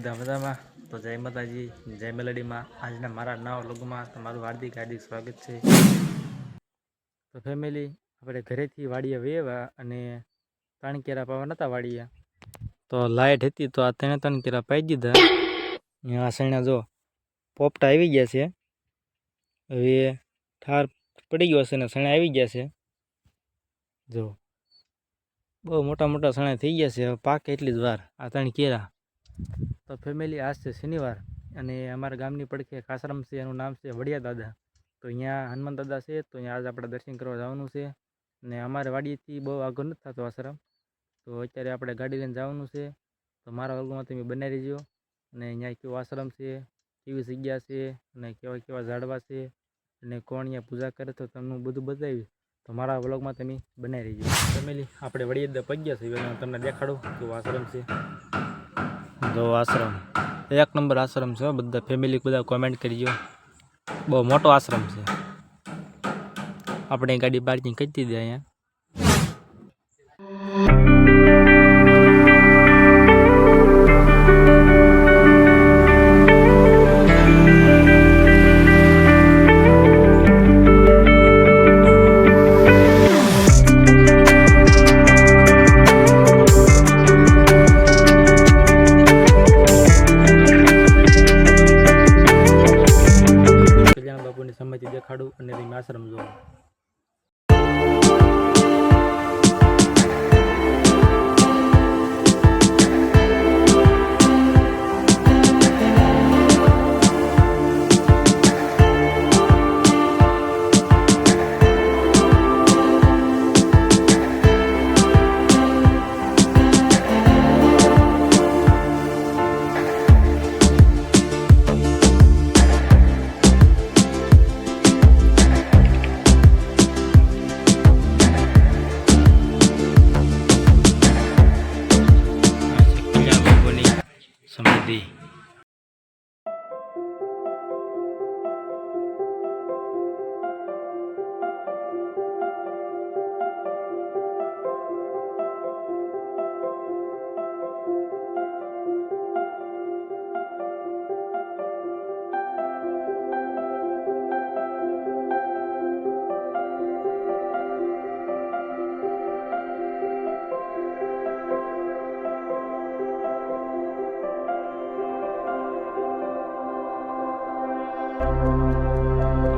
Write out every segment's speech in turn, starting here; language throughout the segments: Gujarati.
બધા મજામાં? તો જય માતાજી, જય મેલડીમાં. આજના મારા નવા વ્લોગમાં તમારું હાર્દિક સ્વાગત છે. તો ફેમિલી, આપણે ઘરેથી વાડીએ વેવા અને 3 કેરા પાવા નતા વાડીએ, તો લાઇટ હતી તો આ 3 કેરા પાઈ દીધા. આ સૈણા જો પોપટા આવી ગયા છે, હવે ઠાર પડી ગયો છે ને સણા આવી ગયા છે. જો બહુ મોટા મોટા સણા થઈ ગયા છે. હવે પાક એટલી જ વાર. આ 3 કેરા. તો ફેમિલી, આજ છે શનિવાર અને અમારા ગામની પડખે એક આશ્રમ છે, એનું નામ છે વડિયા દાદા. તો અહીંયા હનુમાન દાદા છે, તો અહીંયા આજ આપણે દર્શન કરવા જવાનું છે. ને અમારે વાડીથી બહુ આગળ નથી થતો આશ્રમ, તો અત્યારે આપણે ગાડી લઈને જવાનું છે. તો મારા વર્ગમાં તમે બનાવી રહીજો. અને અહીંયા કેવો આશ્રમ છે, કેવી જગ્યા છે, અને કેવા કેવા ઝાડવા છે, અને કોણ અહીંયા પૂજા કરે તો તમને બધું બતાવીશ. તો મારા વ્લોગમાં તમે બનાવી રહીજો. ફેમિલી, આપણે વડિયા પગ્યા છે, તમને દેખાડું કેવો આશ્રમ છે. જો આશ્રમ 1 નંબર આશ્રમ છે. બધા ફેમિલી બધા કોમેન્ટ કરજો. બહુ મોટો આશ્રમ છે. આપણે ગાડી પાર્કિંગ કરી દીધી અહીંયા. બાપુની સમાધિ દેખાડું અને તમે આશ્રમ જોવો. સમાધિ.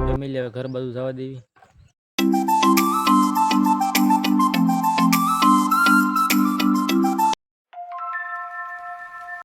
ફેમિલી, હવે ઘર બાજુ જવા દેવી.